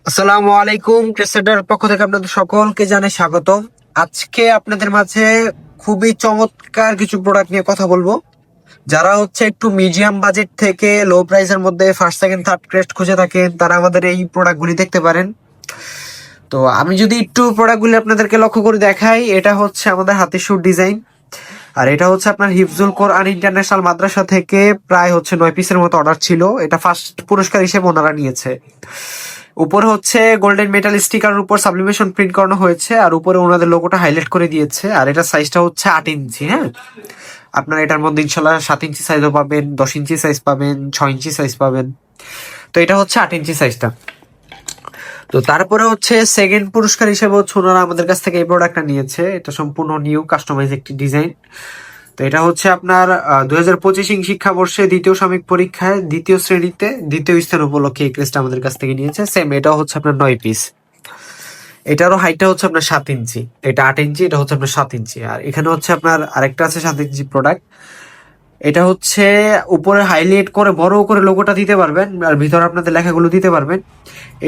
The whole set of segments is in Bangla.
আসসালামু আলাইকুম। ক্রেসেডার পক্ষ থেকে আপনাদের সকলকে জানাই স্বাগতম। আজকে আপনাদের মাঝে খুবই চমৎকার কিছু প্রোডাক্ট নিয়ে কথা বলবো। যারা একটু মিডিয়াম বাজেট থেকে লো প্রাইসের মধ্যে ফার্স্ট সেকেন্ড থার্ড ক্রেস্ট খুঁজে থাকেন, তারা আমাদের এই প্রোডাক্টগুলি দেখতে পারেন। তো আমি যদি একটু প্রোডাক্টগুলি আপনাদেরকে লক্ষ্য করে দেখাই, এটা হচ্ছে আমাদের হাতের সুর ডিজাইন। আর এটা হচ্ছে আপনার হিফজুল কোরআন ইন্টারন্যাশনাল মাদ্রাসা থেকে প্রায় 9 পিসের মতো অর্ডার ছিল। এটা ফার্স্ট পুরস্কার হিসেবে ওনারা নিয়েছে। উপরে গোল্ডেন মেটাল স্টিকারের উপর সাবলিমেশন প্রিন্ট করানো হয়েছে, আর উপরে ওনাদের লোগোটা হাইলাইট করে দিয়েছে। আর এটা সাইজটা হচ্ছে 8 ইঞ্চি। হ্যাঁ, আপনার এটার মধ্যে ইনশাল্লাহ 7 ইঞ্চি সাইজও পাবেন, 10 ইঞ্চি সাইজ পাবেন, 6 ইঞ্চি সাইজ পাবেন। তো এটা হচ্ছে 8 ইঞ্চি সাইজটা। তো তারপরে সেকেন্ড পুরস্কার হিসেবে ওনারা আমাদের কাছ থেকে এই প্রোডাক্টটা নিয়েছে। এটা সম্পূর্ণ নিউ কাস্টমাইজ একটি ডিজাইন। তো এটা হচ্ছে আপনার 2025 শিক্ষাবর্ষে দ্বিতীয় সাময়িক পরীক্ষায় দ্বিতীয় শ্রেণীতে দ্বিতীয় স্থান উপলক্ষে এই ক্রেসটা আমাদের কাছ থেকে নিয়েছে। সেম এটাও হচ্ছে আপনার 9 পিস। এটারও হাইটটা হচ্ছে আপনার 7 ইঞ্চি। এটা 8 ইঞ্চি, এটা হচ্ছে আপনার 7 ইঞ্চি। আর এখানে হচ্ছে আপনার আরেকটা আছে 7 ইঞ্চি প্রোডাক্ট। এটা উপরে হাইলাইট করে বড় করে লোগোটা দিতে পারবেন, আর ভিতরে আপনাদের লেখাগুলো দিতে পারবেন।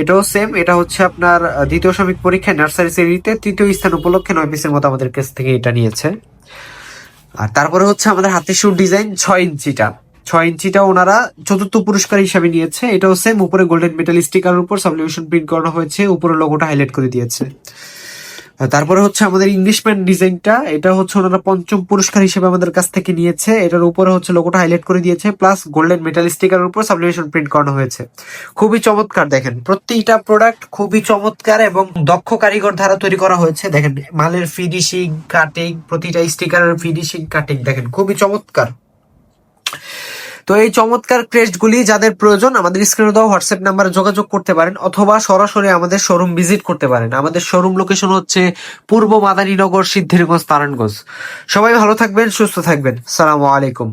এটাও সেম। এটা হচ্ছে আপনার দ্বিতীয় সাময়িক পরীক্ষায় নার্সারি শ্রেণীতে তৃতীয় স্থান উপলক্ষে 9 পিসের মতো আমাদের কাছ থেকে এটা নিয়েছে। আর তারপরে আমাদের হাতের সুর ডিজাইন 6 ইঞ্চিটা। 6 ইঞ্চিটা ওনারা চতুর্থ পুরস্কার হিসাবে নিয়েছে। এটাও সেম, উপরে গোল্ডেন মেটাল স্টিকারের উপর সাবলিমেশন প্রিন্ট করানো হয়েছে, উপরে লোগোটা হাইলাইট করে দিয়েছে। আর তারপরে আমাদের ইংলিশম্যান ডিজাইনটা। এটা ওনারা পঞ্চম পুরস্কার হিসেবে আমাদের কাছ থেকে নিয়েছে। এটার উপরে লোগোটা হাইলাইট করে দিয়েছে, প্লাস গোল্ডেন মেটাল স্টিকারের উপর সাবলিমেশন প্রিন্ট করানো হয়েছে। খুবই চমৎকার, দেখেন প্রতিটা প্রোডাক্ট খুবই চমৎকার এবং দক্ষ কারিগর দ্বারা তৈরি করা হয়েছে। দেখেন মালের ফিনিশিং, কাটিং, প্রতিটা স্টিকারের ফিনিশিং, কাটিং দেখেন খুবই চমৎকার। তো এই চমৎকার ক্রেস্টগুলি যাদের প্রয়োজন, আমাদের স্ক্রিনে দেওয়া হোয়াটসঅ্যাপ নাম্বারে যোগাযোগ করতে পারেন, অথবা সরাসরি আমাদের শোরুম ভিজিট করতে পারেন। আমাদের শোরুম লোকেশন হচ্ছে পূর্ব মাদারীনগর, সিদ্ধিরগঞ্জ, নারায়ণগঞ্জ। সবাই ভালো থাকবেন, সুস্থ থাকবেন। আসসালামু আলাইকুম।